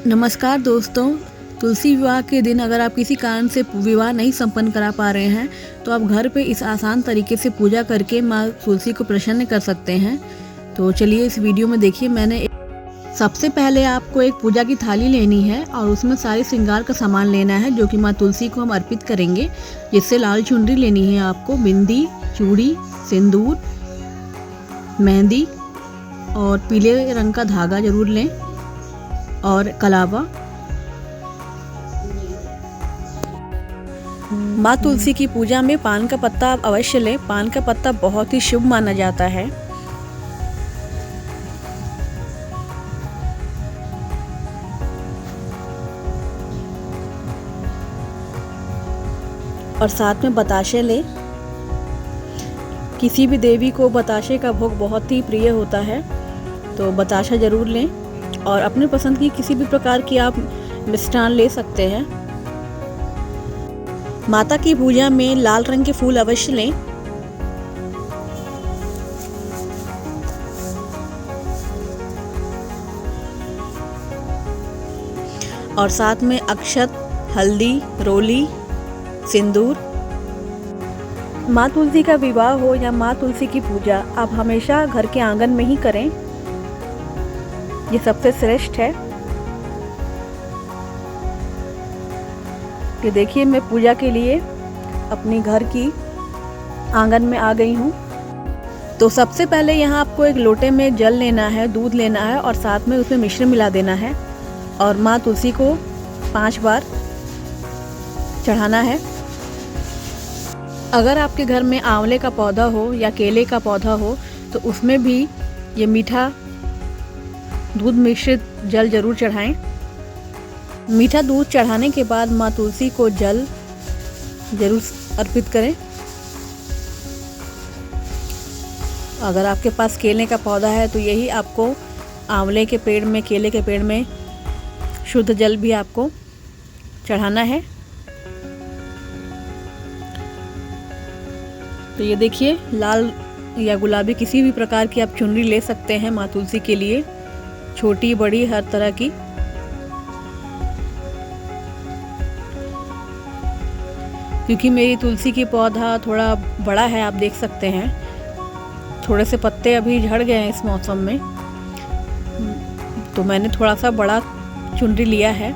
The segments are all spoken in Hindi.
नमस्कार दोस्तों। तुलसी विवाह के दिन अगर आप किसी कारण से विवाह नहीं संपन्न करा पा रहे हैं तो आप घर पे इस आसान तरीके से पूजा करके माँ तुलसी को प्रसन्न कर सकते हैं। तो चलिए इस वीडियो में देखिए। सबसे पहले आपको एक पूजा की थाली लेनी है और उसमें सारे श्रृंगार का सामान लेना है जो कि माँ तुलसी को हम अर्पित करेंगे। जिससे लाल चुनरी लेनी है आपको, बिंदी, चूड़ी, सिंदूर, मेहंदी और पीले रंग का धागा जरूर लें और कलावा। माँ तुलसी की पूजा में पान का पत्ता आप अवश्य लें। पान का पत्ता बहुत ही शुभ माना जाता है। और साथ में बताशे लें। किसी भी देवी को बताशे का भोग बहुत ही प्रिय होता है, तो बताशा जरूर लें। और अपने पसंद की किसी भी प्रकार की आप मिष्ठान ले सकते हैं। माता की पूजा में लाल रंग के फूल अवश्य लें। और साथ में अक्षत, हल्दी, रोली, सिंदूर। माँ तुलसी का विवाह हो या माँ तुलसी की पूजा आप हमेशा घर के आंगन में ही करें, ये सबसे श्रेष्ठ है। ये देखिए, मैं पूजा के लिए अपनी घर की आंगन में आ गई हूँ। तो सबसे पहले यहाँ आपको एक लोटे में जल लेना है, दूध लेना है और साथ में उसमें मिश्रण मिला देना है और माँ तुलसी को 5 बार चढ़ाना है। अगर आपके घर में आंवले का पौधा हो या केले का पौधा हो तो उसमें भी ये मीठा दूध मिश्रित जल जरूर चढ़ाएं। मीठा दूध चढ़ाने के बाद माँ तुलसी को जल जरूर अर्पित करें। अगर आपके पास केले का पौधा है तो यही आपको आंवले के पेड़ में, केले के पेड़ में शुद्ध जल भी आपको चढ़ाना है। तो ये देखिए, लाल या गुलाबी किसी भी प्रकार की आप चुनरी ले सकते हैं माँ तुलसी के लिए, छोटी बड़ी हर तरह की। क्योंकि मेरी तुलसी की पौधा थोड़ा बड़ा है, आप देख सकते हैं थोड़े से पत्ते अभी झड़ गए हैं इस मौसम में, तो मैंने थोड़ा सा बड़ा चुनरी लिया है।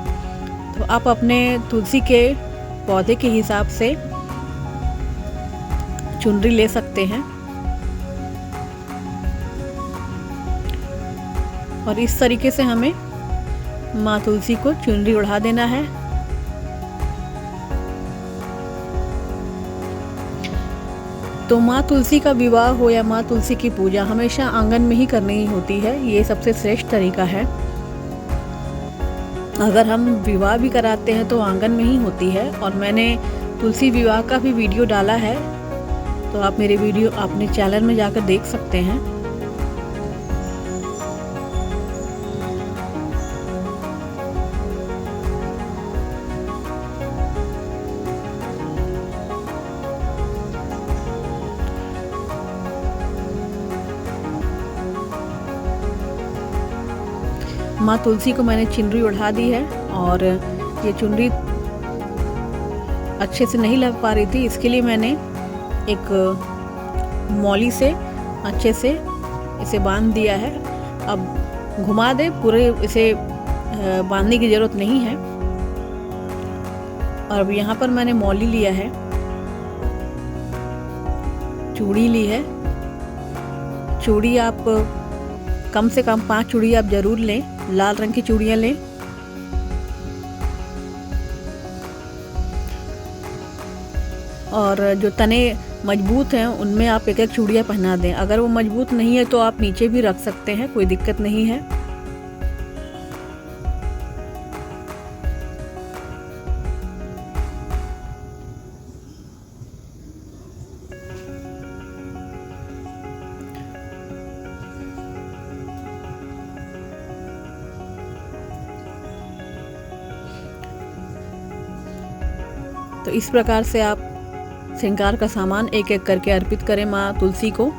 तो आप अपने तुलसी के पौधे के हिसाब से चुनरी ले सकते हैं। और इस तरीके से हमें माँ तुलसी को चुनरी ओढ़ा देना है। तो माँ तुलसी का विवाह हो या माँ तुलसी की पूजा हमेशा आंगन में ही करनी होती है, ये सबसे श्रेष्ठ तरीका है। अगर हम विवाह भी कराते हैं तो आंगन में ही होती है। और मैंने तुलसी विवाह का भी वीडियो डाला है, तो आप मेरे वीडियो अपने चैनल में जाकर देख सकते हैं। माँ तुलसी को मैंने चुनरी ओढ़ा दी है और ये चुनरी अच्छे से नहीं लग पा रही थी, इसके लिए मैंने एक मौली से अच्छे से इसे बांध दिया है। अब घुमा दे, पूरे इसे बांधने की ज़रूरत नहीं है। और अब यहाँ पर मैंने मौली लिया है, चूड़ी ली है। चूड़ी आप कम से कम 5 चूड़ी आप ज़रूर लें, लाल रंग की चूड़ियाँ लें। और जो तने मजबूत हैं उनमें आप एक एक चूड़ियाँ पहना दें। अगर वो मजबूत नहीं है तो आप नीचे भी रख सकते हैं, कोई दिक्कत नहीं है। तो इस प्रकार से आप श्रृंगार का सामान एक एक करके अर्पित करें माँ तुलसी को।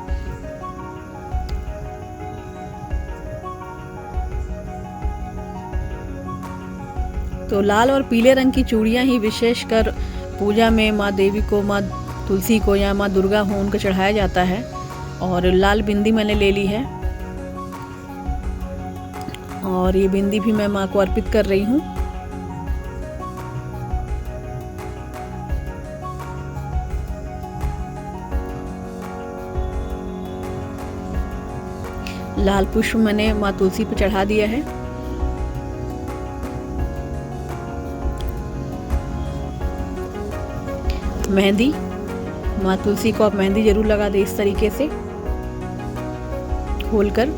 तो लाल और पीले रंग की चूड़ियाँ ही विशेषकर पूजा में माँ देवी को, माँ तुलसी को या माँ दुर्गा हो उनको चढ़ाया जाता है। और लाल बिंदी मैंने ले ली है और ये बिंदी भी मैं माँ को अर्पित कर रही हूँ। लाल पुष्प मैंने माँ तुलसी पर चढ़ा दिया है। मेहंदी, माँ तुलसी को आप मेहंदी जरूर लगा दें इस तरीके से खोलकर।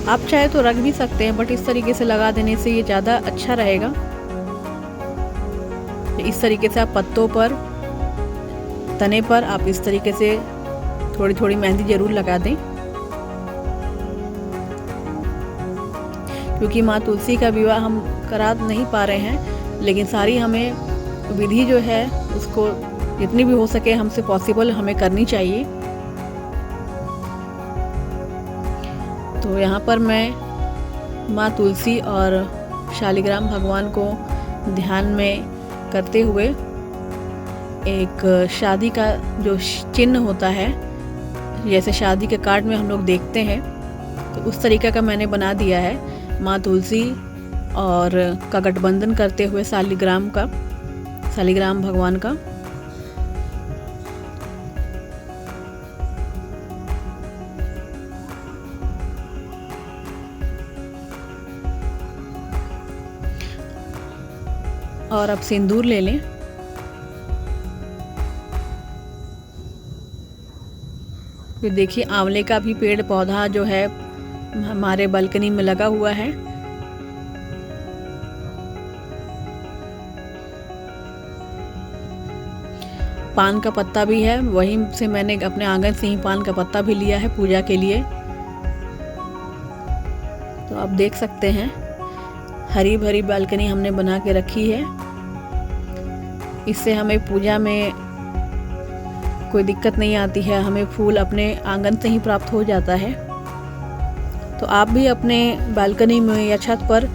आप चाहे तो रख भी सकते हैं, बट इस तरीके से लगा देने से ये ज़्यादा अच्छा रहेगा। इस तरीके से आप पत्तों पर, तने पर आप इस तरीके से थोड़ी थोड़ी मेहंदी जरूर लगा दें, क्योंकि माँ तुलसी का विवाह हम करा नहीं पा रहे हैं, लेकिन सारी हमें विधि जो है उसको जितनी भी हो सके हमसे पॉसिबल हमें करनी चाहिए। तो यहाँ पर मैं माँ तुलसी और शालिग्राम भगवान को ध्यान में करते हुए एक शादी का जो चिन्ह होता है, जैसे शादी के कार्ड में हम लोग देखते हैं, तो उस तरीके का मैंने बना दिया है माँ तुलसी और का गठबंधन करते हुए शालिग्राम भगवान का। और अब सिंदूर ले लें। फिर देखिए आंवले का भी पेड़ पौधा जो है हमारे बालकनी में लगा हुआ है। पान का पत्ता भी है, वहीं से मैंने अपने आंगन से ही पान का पत्ता भी लिया है पूजा के लिए। तो आप देख सकते हैं हरी भरी बालकनी हमने बना के रखी है। इससे हमें पूजा में कोई दिक्कत नहीं आती है, हमें फूल अपने आंगन से ही प्राप्त हो जाता है। तो आप भी अपने बालकनी में या छत पर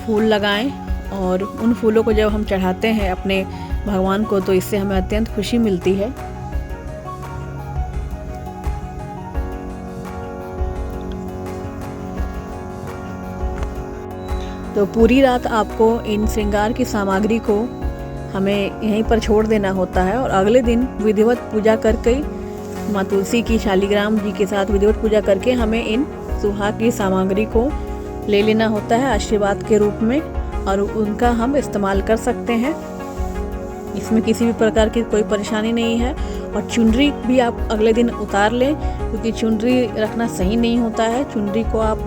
फूल लगाएं और उन फूलों को जब हम चढ़ाते हैं अपने भगवान को, तो इससे हमें अत्यंत खुशी मिलती है। तो पूरी रात आपको इन श्रृंगार की सामग्री को हमें यहीं पर छोड़ देना होता है और अगले दिन विधिवत पूजा करके माँ तुलसी की, शालिग्राम जी के साथ विधिवत पूजा करके हमें इन सुहाग की सामग्री को ले लेना होता है आशीर्वाद के रूप में, और उनका हम इस्तेमाल कर सकते हैं। इसमें किसी भी प्रकार की कोई परेशानी नहीं है। और चुनरी भी आप अगले दिन उतार लें, क्योंकि चुनरी रखना सही नहीं होता है। चुनरी को आप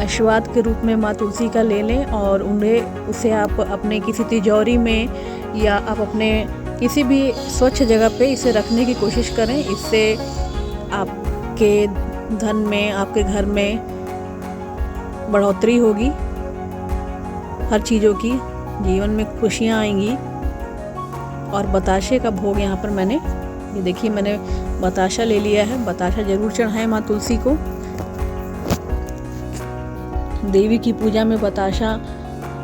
आशीर्वाद के रूप में माँ तुलसी का ले लें और उसे आप अपने किसी तिजोरी में या आप अपने किसी भी स्वच्छ जगह पे इसे रखने की कोशिश करें। इससे आपके धन में, आपके घर में बढ़ोतरी होगी, हर चीज़ों की, जीवन में खुशियाँ आएंगी। और बताशे का भोग यहाँ पर मैंने, ये देखिए मैंने बताशा ले लिया है। बताशा जरूर चढ़ाएं माँ तुलसी को। देवी की पूजा में बताशा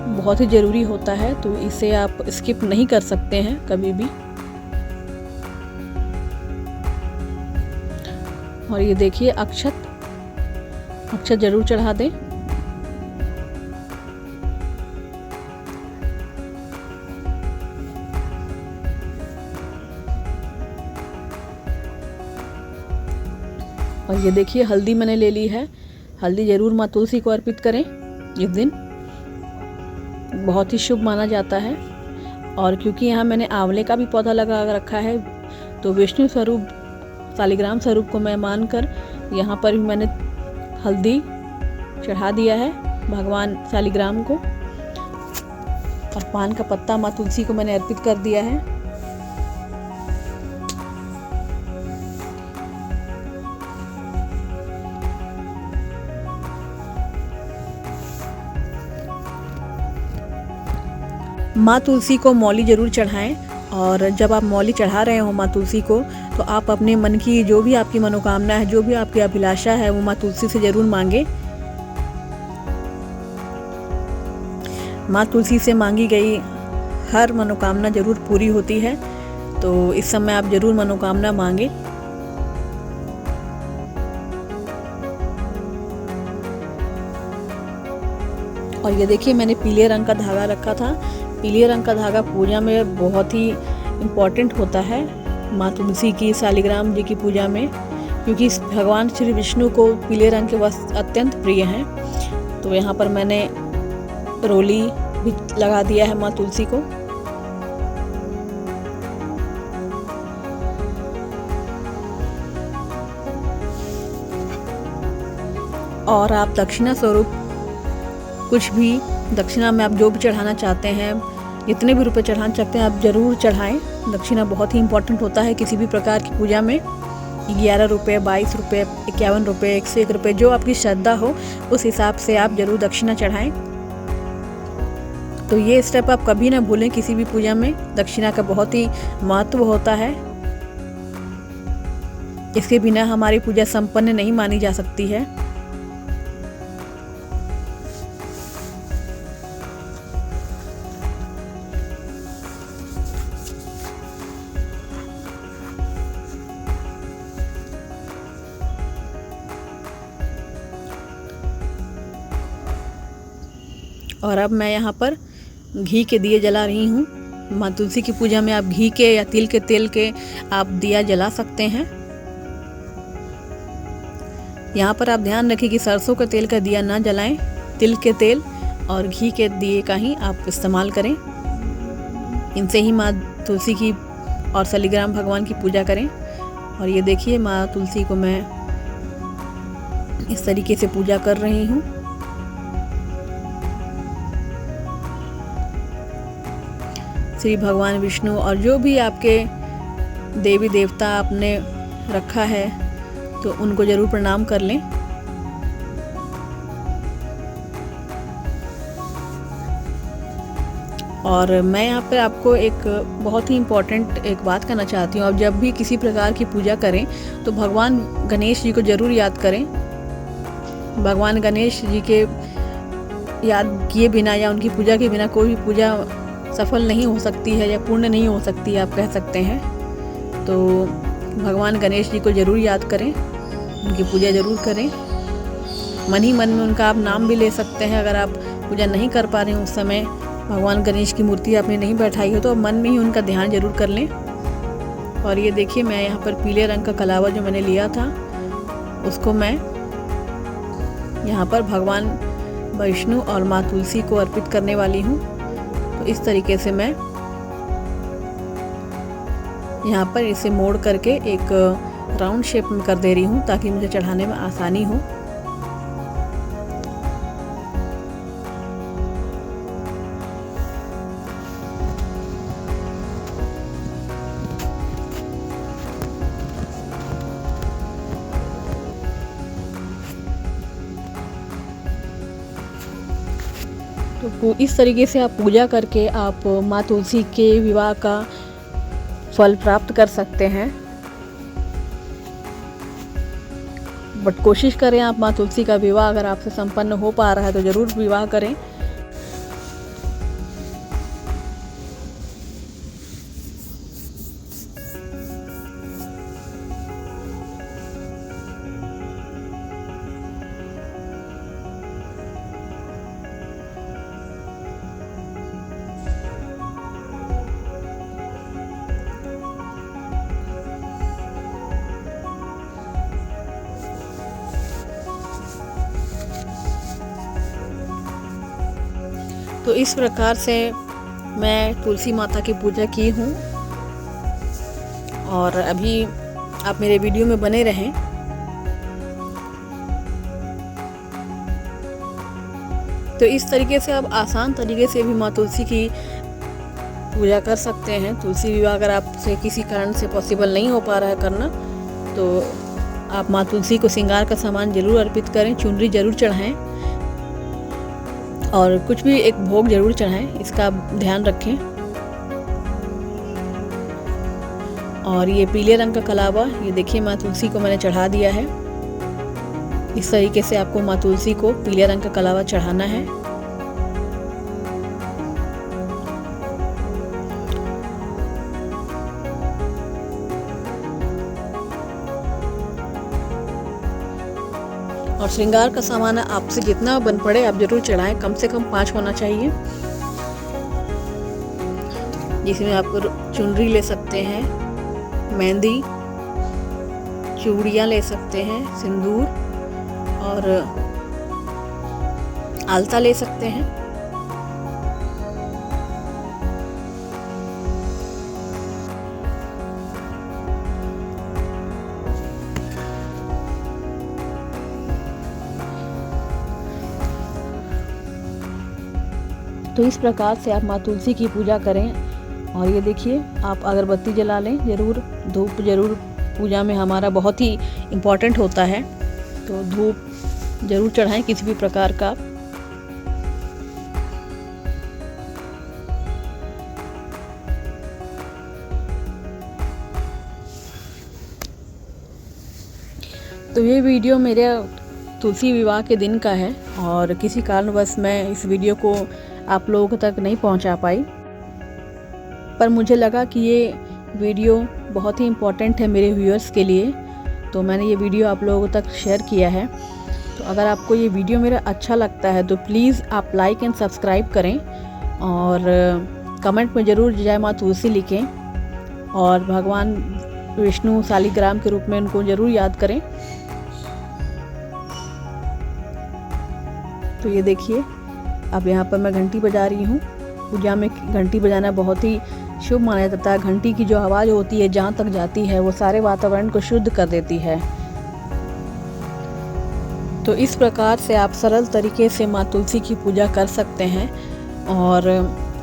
बहुत ही ज़रूरी होता है, तो इसे आप स्किप नहीं कर सकते हैं कभी भी। और ये देखिए अक्षत जरूर चढ़ा दें। और ये देखिए हल्दी मैंने ले ली है। हल्दी ज़रूर माँ तुलसी को अर्पित करें इस दिन, बहुत ही शुभ माना जाता है। और क्योंकि यहाँ मैंने आंवले का भी पौधा लगा रखा है, तो विष्णु स्वरूप, शालिग्राम स्वरूप को मैं मानकर यहाँ पर भी मैंने हल्दी चढ़ा दिया है भगवान शालिग्राम को। और पान का पत्ता माँ तुलसी को मैंने अर्पित कर दिया है। माँ तुलसी को मौली ज़रूर चढ़ाएं। और जब आप मौली चढ़ा रहे हो माँ तुलसी को, तो आप अपने मन की जो भी आपकी मनोकामना है, जो भी आपकी अभिलाषा है, वो माँ तुलसी से ज़रूर मांगे। माँ तुलसी से मांगी गई हर मनोकामना जरूर पूरी होती है, तो इस समय आप जरूर मनोकामना मांगे। और ये देखिए मैंने पीले रंग का धागा रखा था। पीले रंग का धागा पूजा में बहुत ही इम्पोर्टेंट होता है माँ तुलसी की शालिग्राम जी की पूजा में, क्योंकि भगवान श्री विष्णु को पीले रंग के वस्त्र अत्यंत प्रिय हैं। तो यहाँ पर मैंने रोली भी लगा दिया है माँ तुलसी को। और आप दक्षिणा स्वरूप कुछ भी, दक्षिणा में आप जो भी चढ़ाना चाहते हैं, जितने भी रुपए चढ़ाना चाहते हैं आप ज़रूर चढ़ाएं। दक्षिणा बहुत ही इम्पोर्टेंट होता है किसी भी प्रकार की पूजा में। 11 रुपये, 22 रुपये, 51 रुपये, 101 रुपये, जो आपकी श्रद्धा हो उस हिसाब से आप ज़रूर दक्षिणा चढ़ाएं। तो ये स्टेप आप कभी ना भूलें किसी भी पूजा में। दक्षिणा का बहुत ही महत्व होता है, इसके बिना हमारी पूजा संपन्न नहीं मानी जा सकती है। और अब मैं यहाँ पर घी के दिए जला रही हूँ। माँ तुलसी की पूजा में आप घी के या तिल के तेल के आप दिया जला सकते हैं। यहाँ पर आप ध्यान रखें कि सरसों के तेल का दिया ना जलाएं, तिल के तेल और घी के दिए का ही आप इस्तेमाल करें। इनसे ही माँ तुलसी की और शालिग्राम भगवान की पूजा करें। और ये देखिए माँ तुलसी को मैं इस तरीके से पूजा कर रही हूँ। श्री भगवान विष्णु और जो भी आपके देवी देवता आपने रखा है तो उनको जरूर प्रणाम कर लें। और मैं यहाँ पर आपको एक बहुत ही इम्पोर्टेंट एक बात कहना चाहती हूँ। अब जब भी किसी प्रकार की पूजा करें तो भगवान गणेश जी को ज़रूर याद करें। भगवान गणेश जी के याद किए बिना या उनकी पूजा के बिना कोई भी पूजा सफल नहीं हो सकती है या पूर्ण नहीं हो सकती है, आप कह सकते हैं। तो भगवान गणेश जी को ज़रूर याद करें, उनकी पूजा ज़रूर करें। मन ही मन में उनका आप नाम भी ले सकते हैं। अगर आप पूजा नहीं कर पा रहे हैं, उस समय भगवान गणेश की मूर्ति आपने नहीं बैठाई हो, तो मन में ही उनका ध्यान जरूर कर लें। और ये देखिए मैं यहाँ पर पीले रंग का कलावा जो मैंने लिया था उसको मैं यहाँ पर भगवान विष्णु और माँ तुलसी को अर्पित करने वाली हूँ। तो इस तरीके से मैं यहाँ पर इसे मोड़ करके एक राउंड शेप में कर दे रही हूँ ताकि मुझे चढ़ाने में आसानी हो। तो इस तरीके से आप पूजा करके आप माँ तुलसी के विवाह का फल प्राप्त कर सकते हैं। बट कोशिश करें आप माँ तुलसी का विवाह अगर आपसे संपन्न हो पा रहा है तो ज़रूर विवाह करें। तो इस प्रकार से मैं तुलसी माता की पूजा की हूँ। और अभी आप मेरे वीडियो में बने रहें। तो इस तरीके से आप आसान तरीके से भी माँ तुलसी की पूजा कर सकते हैं। तुलसी विवाह अगर आपसे किसी कारण से पॉसिबल नहीं हो पा रहा है करना, तो आप माँ तुलसी को श्रृंगार का सामान जरूर अर्पित करें, चुनरी जरूर चढ़ाएं और कुछ भी एक भोग जरूर चढ़ाएं, इसका ध्यान रखें। और ये पीले रंग का कलावा, ये देखिए माँ तुलसी को मैंने चढ़ा दिया है। इस तरीके से आपको माँ तुलसी को पीले रंग का कलावा चढ़ाना है। और श्रृंगार का सामान आपसे जितना बन पड़े आप जरूर चढ़ाएं, कम से कम 5 होना चाहिए। जिसमें आप चुनरी ले सकते हैं, मेहंदी, चूड़ियाँ ले सकते हैं, सिंदूर और आलता ले सकते हैं। तो इस प्रकार से आप माँ तुलसी की पूजा करें। और ये देखिए, आप अगरबत्ती जला लें ज़रूर, धूप ज़रूर पूजा में हमारा बहुत ही इम्पोर्टेंट होता है, तो धूप ज़रूर चढ़ाएं किसी भी प्रकार का। तो ये वीडियो मेरे तुलसी विवाह के दिन का है और किसी कारणवश मैं इस वीडियो को आप लोगों तक नहीं पहुंचा पाई, पर मुझे लगा कि ये वीडियो बहुत ही इम्पोर्टेंट है मेरे व्यूअर्स के लिए, तो मैंने ये वीडियो आप लोगों तक शेयर किया है। तो अगर आपको ये वीडियो मेरा अच्छा लगता है तो प्लीज़ आप लाइक एंड सब्सक्राइब करें और कमेंट में ज़रूर जय माँ तुलसी लिखें और भगवान विष्णु शालिग्राम के रूप में उनको ज़रूर याद करें। तो ये देखिए, अब यहाँ पर मैं घंटी बजा रही हूँ। पूजा में घंटी बजाना बहुत ही शुभ माना जाता है। घंटी की जो आवाज़ होती है जहाँ तक जाती है वो सारे वातावरण को शुद्ध कर देती है। तो इस प्रकार से आप सरल तरीके से माँ तुलसी की पूजा कर सकते हैं और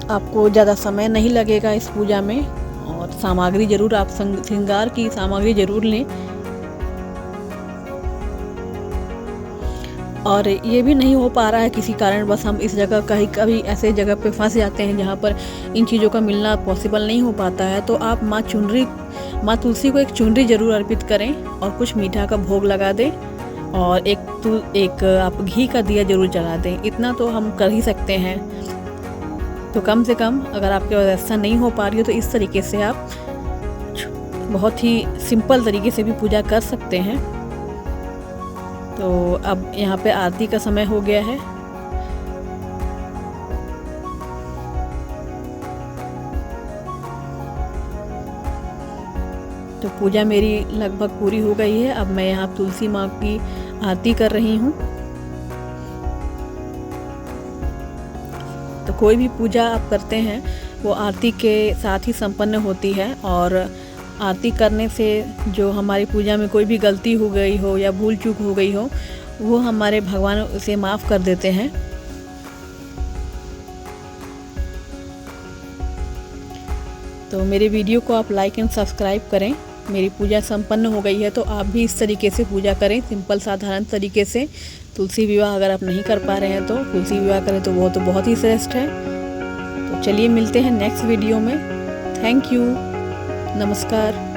आपको ज़्यादा समय नहीं लगेगा इस पूजा में। और सामग्री ज़रूर आप श्रृंगार की सामग्री ज़रूर लें। और ये भी नहीं हो पा रहा है किसी कारण बस हम इस जगह कभी ऐसे जगह पे फंस जाते हैं जहाँ पर इन चीज़ों का मिलना पॉसिबल नहीं हो पाता है, तो आप माँ तुलसी को एक चुनरी ज़रूर अर्पित करें और कुछ मीठा का भोग लगा दें और एक आप घी का दिया ज़रूर जला दें। इतना तो हम कर ही सकते हैं। तो कम से कम अगर आपके व्यवस्था नहीं हो पा रही हो तो इस तरीके से आप बहुत ही सिंपल तरीके से भी पूजा कर सकते हैं। तो अब यहाँ पे आरती का समय हो गया है। तो पूजा मेरी लगभग पूरी हो गई है। अब मैं यहाँ तुलसी माँ की आरती कर रही हूँ। तो कोई भी पूजा आप करते हैं वो आरती के साथ ही संपन्न होती है और आरती करने से जो हमारी पूजा में कोई भी गलती हो गई हो या भूल चूक हो गई हो वो हमारे भगवान उसे माफ़ कर देते हैं। तो मेरे वीडियो को आप लाइक एंड सब्सक्राइब करें। मेरी पूजा संपन्न हो गई है तो आप भी इस तरीके से पूजा करें, सिंपल साधारण तरीके से। तुलसी विवाह अगर आप नहीं कर पा रहे हैं तो तुलसी विवाह करें तो वो तो बहुत ही श्रेष्ठ है। तो चलिए मिलते हैं नेक्स्ट वीडियो में। Thank you. नमस्कार।